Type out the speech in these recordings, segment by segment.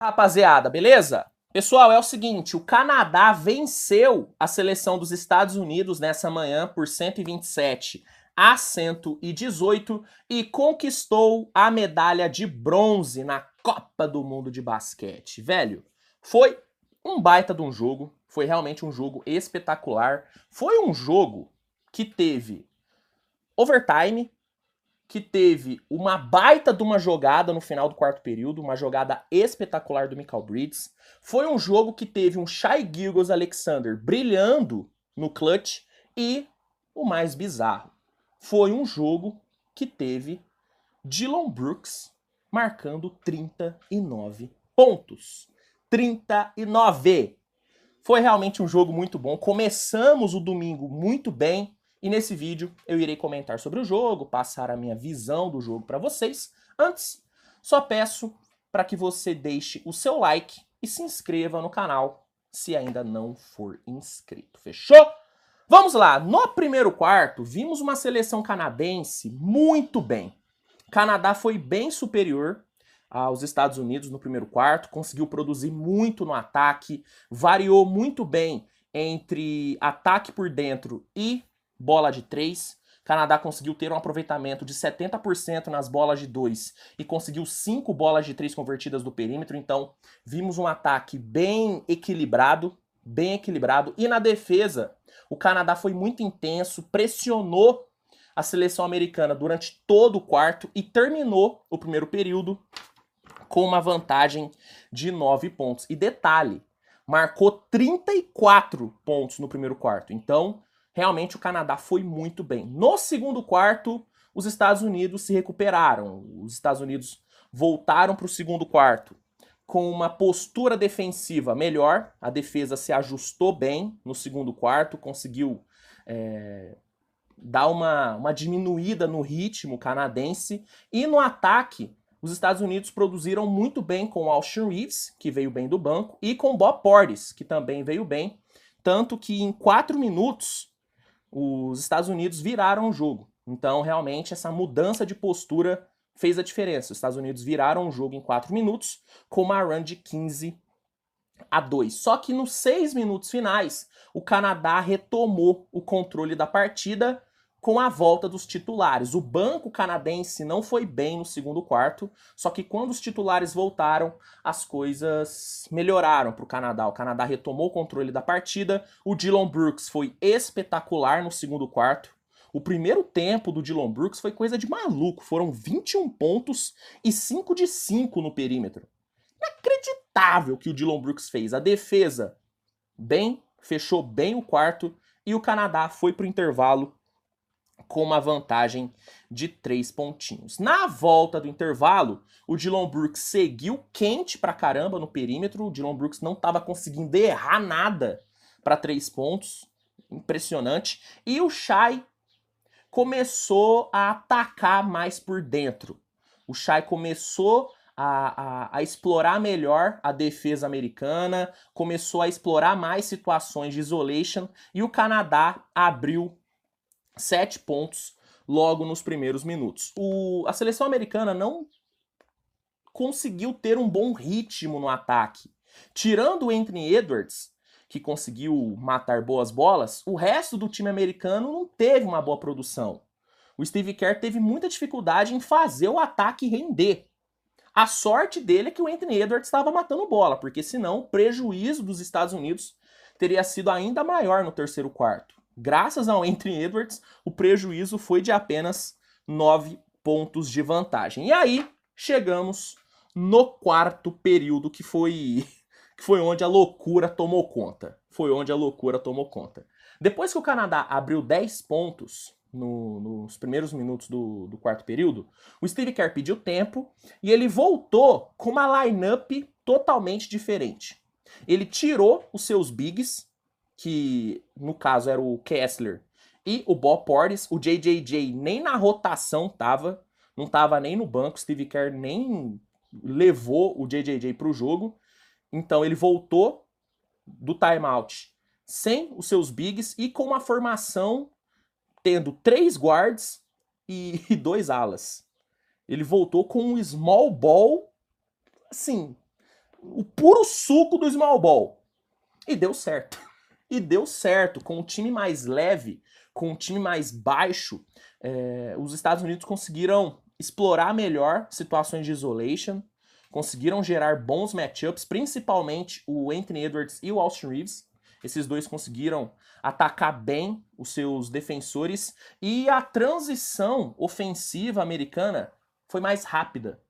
Rapaziada, beleza? Pessoal, é o seguinte, o Canadá venceu a seleção dos Estados Unidos nessa manhã por 127-118 e conquistou a medalha de bronze na Copa do Mundo de Basquete. Velho, foi um baita de um jogo, foi realmente um jogo espetacular. Foi um jogo que teve overtime, que teve uma baita de uma jogada no final do quarto período, uma jogada espetacular do Mikal Bridges. Foi um jogo que teve um Shai Gilgeous-Alexander brilhando no clutch e, o mais bizarro, foi um jogo que teve Dillon Brooks marcando 39 pontos. 39! Foi realmente um jogo muito bom. Começamos o domingo muito bem. E nesse vídeo eu irei comentar sobre o jogo, passar a minha visão do jogo para vocês. Antes, só peço para que você deixe o seu like e se inscreva no canal se ainda não for inscrito. Fechou? Vamos lá. No primeiro quarto, vimos uma seleção canadense muito bem. O Canadá foi bem superior aos Estados Unidos no primeiro quarto, conseguiu produzir muito no ataque, variou muito bem entre ataque por dentro e bola de 3. O Canadá conseguiu ter um aproveitamento de 70% nas bolas de 2 e conseguiu 5 bolas de 3 convertidas do perímetro, então vimos um ataque bem equilibrado. E na defesa, o Canadá foi muito intenso, pressionou a seleção americana durante todo o quarto e terminou o primeiro período com uma vantagem de 9 pontos. E detalhe, marcou 34 pontos no primeiro quarto. Então, realmente o Canadá foi muito bem. No segundo quarto, os Estados Unidos se recuperaram. Os Estados Unidos voltaram para o segundo quarto com uma postura defensiva melhor. A defesa se ajustou bem no segundo quarto, conseguiu dar uma diminuída no ritmo canadense. E no ataque, os Estados Unidos produziram muito bem com o Austin Reaves, que veio bem do banco, e com o Bob Portis, que também veio bem. Tanto que em 4 minutos, os Estados Unidos viraram o jogo. Então, realmente, essa mudança de postura fez a diferença. Os Estados Unidos viraram o jogo em 4 minutos, com uma run de 15-2. Só que nos 6 minutos finais, o Canadá retomou o controle da partida com a volta dos titulares. O banco canadense não foi bem no segundo quarto, só que quando os titulares voltaram, as coisas melhoraram para o Canadá. O Canadá retomou o controle da partida, o Dillon Brooks foi espetacular no segundo quarto. O primeiro tempo do Dillon Brooks foi coisa de maluco, foram 21 pontos e 5 de 5 no perímetro. Inacreditável que o Dillon Brooks fez. A defesa bem, fechou bem o quarto e o Canadá foi para o intervalo com uma vantagem de 3 pontinhos. Na volta do intervalo, o Dillon Brooks seguiu quente pra caramba no perímetro. O Dillon Brooks não estava conseguindo errar nada para 3 pontos. Impressionante. E o Shai começou a atacar mais por dentro. O Shai começou a explorar melhor a defesa americana, começou a explorar mais situações de isolation e o Canadá abriu 7 pontos logo nos primeiros minutos. A seleção americana não conseguiu ter um bom ritmo no ataque. Tirando o Anthony Edwards, que conseguiu matar boas bolas, o resto do time americano não teve uma boa produção. O Steve Kerr teve muita dificuldade em fazer o ataque render. A sorte dele é que o Anthony Edwards estava matando bola, porque senão o prejuízo dos Estados Unidos teria sido ainda maior no terceiro quarto. Graças ao Anthony Edwards, o prejuízo foi de apenas 9 pontos de vantagem. E aí, chegamos no quarto período, que foi onde a loucura tomou conta. Depois que o Canadá abriu 10 pontos nos primeiros minutos do quarto período, o Steve Kerr pediu tempo e ele voltou com uma lineup totalmente diferente. Ele tirou os seus bigs, que no caso era o Kessler e o Bob Portis. O JJJ nem na rotação tava, não tava nem no banco. Steve Kerr nem levou o JJJ pro jogo. Então ele voltou do timeout sem os seus bigs e com uma formação tendo 3 guards e 2 alas. Ele voltou com um small ball, assim, o puro suco do small ball. E deu certo. E deu certo. Com um time mais leve, com um time mais baixo, os Estados Unidos conseguiram explorar melhor situações de isolation, conseguiram gerar bons matchups, principalmente o Anthony Edwards e o Austin Reeves. Esses dois conseguiram atacar bem os seus defensores e a transição ofensiva americana foi mais rápida,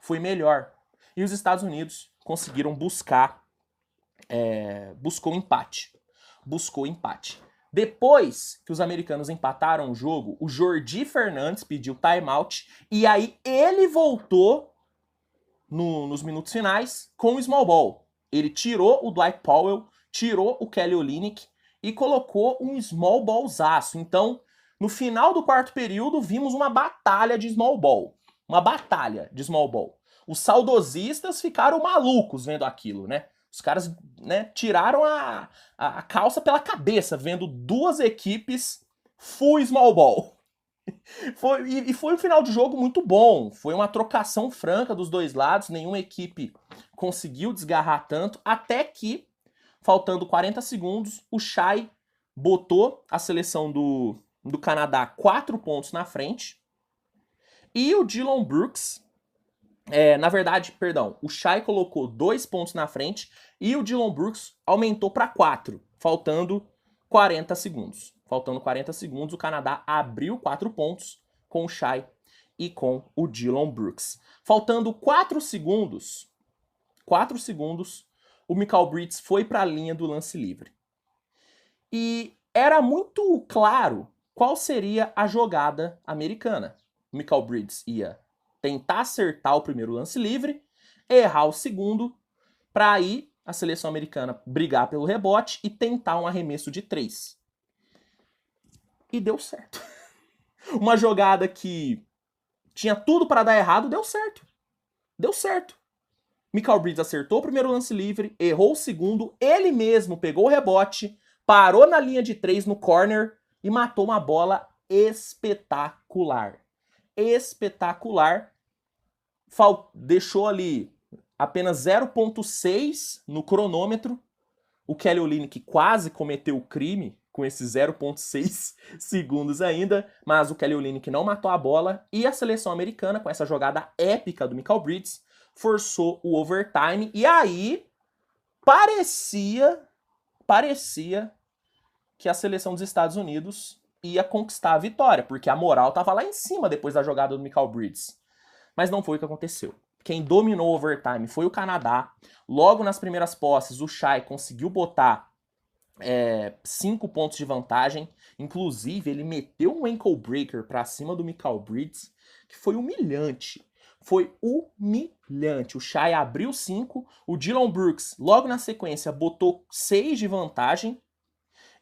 foi melhor. E os Estados Unidos conseguiram buscou empate. Buscou empate. Depois que os americanos empataram o jogo, o Jordi Fernandes pediu timeout e aí ele voltou nos minutos finais com o small ball. Ele tirou o Dwight Powell, tirou o Kelly Olynyk e colocou um small ballzaço. Então, no final do quarto período, vimos uma batalha de small ball. Uma batalha de small ball. Os saudosistas ficaram malucos vendo aquilo, né? Os caras, né, tiraram a calça pela cabeça vendo duas equipes full small ball. Foi um final de jogo muito bom. Foi uma trocação franca dos dois lados. Nenhuma equipe conseguiu desgarrar tanto. Até que, faltando 40 segundos, o Shai botou a seleção do Canadá 4 pontos na frente. E o Dillon Brooks... na verdade, perdão, o Shai colocou 2 pontos na frente e o Dillon Brooks aumentou para 4, faltando 40 segundos. Faltando 40 segundos, o Canadá abriu 4 pontos com o Shai e com o Dillon Brooks. Faltando 4 segundos, o Mikal Bridges foi para a linha do lance livre. E era muito claro qual seria a jogada americana. O Mikal Bridges ia tentar acertar o primeiro lance livre, errar o segundo, para aí a seleção americana brigar pelo rebote e tentar um arremesso de 3. E deu certo. Uma jogada que tinha tudo para dar errado, deu certo. Deu certo. Mikal Bridges acertou o primeiro lance livre, errou o segundo, ele mesmo pegou o rebote, parou na linha de 3 no corner e matou uma bola espetacular. Espetacular. Deixou ali apenas 0.6 no cronômetro. O Kelly Olynyk quase cometeu o crime com esses 0.6 segundos ainda, mas o Kelly Olynyk não matou a bola e a seleção americana, com essa jogada épica do Mikal Bridges, forçou o overtime e aí parecia que a seleção dos Estados Unidos ia conquistar a vitória, porque a moral tava lá em cima depois da jogada do Mikal Bridges. Mas não foi o que aconteceu. Quem dominou o overtime foi o Canadá. Logo nas primeiras posses, o Shai conseguiu botar 5 pontos de vantagem. Inclusive, ele meteu um ankle breaker pra cima do Mikal Bridges, que foi humilhante. Foi humilhante. O Shai abriu 5, o Dillon Brooks, logo na sequência, botou 6 de vantagem.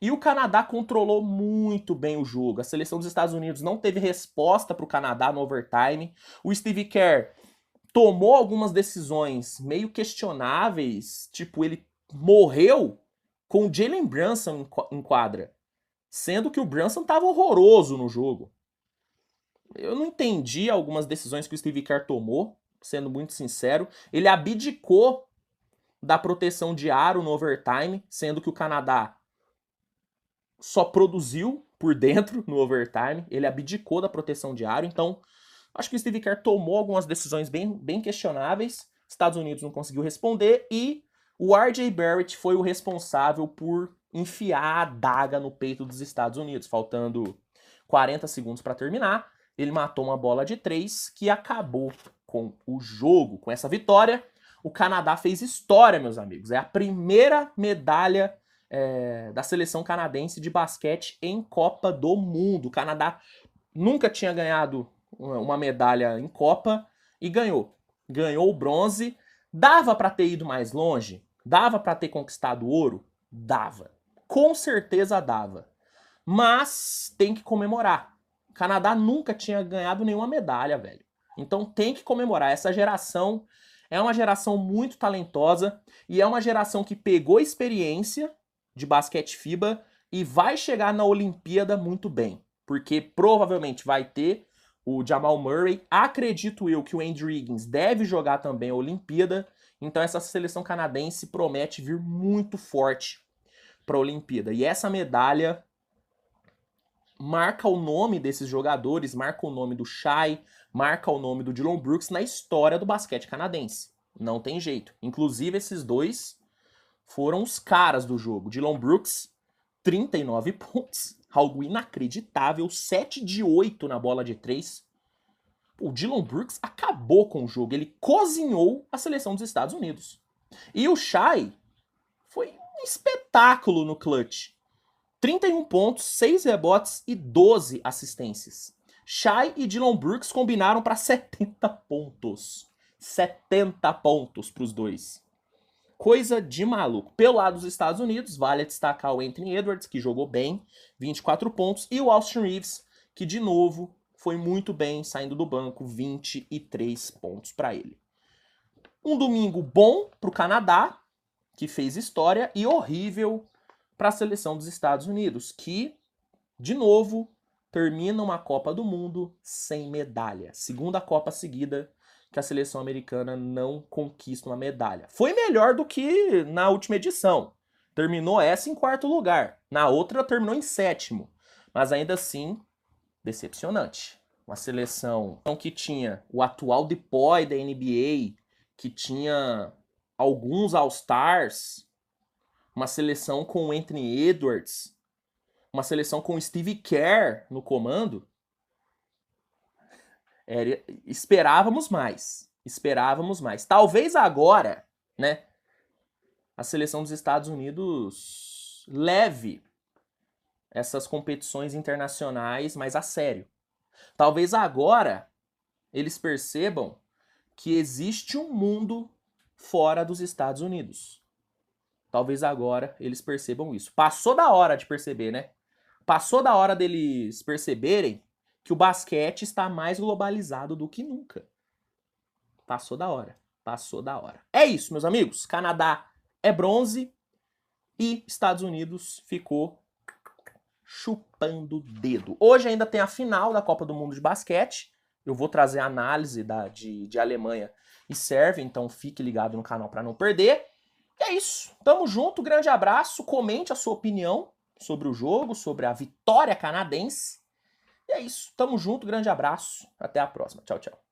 E o Canadá controlou muito bem o jogo. A seleção dos Estados Unidos não teve resposta para o Canadá no overtime. O Steve Kerr tomou algumas decisões meio questionáveis. Tipo, ele morreu com o Jalen Brunson em quadra. Sendo que o Brunson estava horroroso no jogo. Eu não entendi algumas decisões que o Steve Kerr tomou, sendo muito sincero. Ele abdicou da proteção de aro no overtime, sendo que o Canadá só produziu por dentro no overtime. Ele abdicou da proteção de aro. Então, acho que o Steve Kerr tomou algumas decisões bem questionáveis. Estados Unidos não conseguiu responder. E o R.J. Barrett foi o responsável por enfiar a adaga no peito dos Estados Unidos. Faltando 40 segundos para terminar, ele matou uma bola de 3 que acabou com o jogo. Com essa vitória, o Canadá fez história, meus amigos. É a primeira medalha da seleção canadense de basquete em Copa do Mundo. O Canadá nunca tinha ganhado uma medalha em Copa e ganhou. Ganhou o bronze. Dava para ter ido mais longe? Dava para ter conquistado o ouro? Dava. Com certeza dava. Mas tem que comemorar. O Canadá nunca tinha ganhado nenhuma medalha, velho. Então tem que comemorar. Essa geração é uma geração muito talentosa e é uma geração que pegou experiência de basquete FIBA e vai chegar na Olimpíada muito bem, porque provavelmente vai ter o Jamal Murray. Acredito eu que o Andrew Wiggins deve jogar também a Olimpíada, Então essa seleção canadense promete vir muito forte para a Olimpíada. E essa medalha marca o nome desses jogadores, marca o nome do Shai, marca o nome do Dillon Brooks na história do basquete canadense. Não tem jeito. Inclusive, esses dois foram os caras do jogo. Dillon Brooks, 39 pontos, algo inacreditável, 7 de 8 na bola de 3. O Dillon Brooks acabou com o jogo, ele cozinhou a seleção dos Estados Unidos. E o Shai foi um espetáculo no clutch. 31 pontos, 6 rebotes e 12 assistências. Shai e Dillon Brooks combinaram para 70 pontos. 70 pontos para os dois. Coisa de maluco. Pelo lado dos Estados Unidos, vale destacar o Anthony Edwards, que jogou bem, 24 pontos, e o Austin Reaves, que de novo foi muito bem, saindo do banco, 23 pontos para ele. Um domingo bom para o Canadá, que fez história, e horrível para a seleção dos Estados Unidos, que, de novo, termina uma Copa do Mundo sem medalha. Segunda Copa seguida que a seleção americana não conquista uma medalha. Foi melhor do que na última edição. Terminou essa em 4º lugar. Na outra terminou em 7º. Mas ainda assim, decepcionante. Uma seleção que tinha o atual DPOY da NBA, que tinha alguns All-Stars, uma seleção com o Anthony Edwards, uma seleção com o Steve Kerr no comando. Esperávamos mais. Esperávamos mais. Talvez agora, né, a seleção dos Estados Unidos leve essas competições internacionais mais a sério. Talvez agora eles percebam que existe um mundo fora dos Estados Unidos. Talvez agora eles percebam isso. Passou da hora de perceber, né? Passou da hora deles perceberem que o basquete está mais globalizado do que nunca. Passou da hora. Passou da hora. É isso, meus amigos. Canadá é bronze e Estados Unidos ficou chupando o dedo. Hoje ainda tem a final da Copa do Mundo de Basquete. Eu vou trazer a análise de Alemanha e Sérvia, então fique ligado no canal para não perder. E é isso. Tamo junto, grande abraço. Comente a sua opinião sobre o jogo, sobre a vitória canadense. E é isso. Tamo junto, grande abraço. Até a próxima. Tchau, tchau.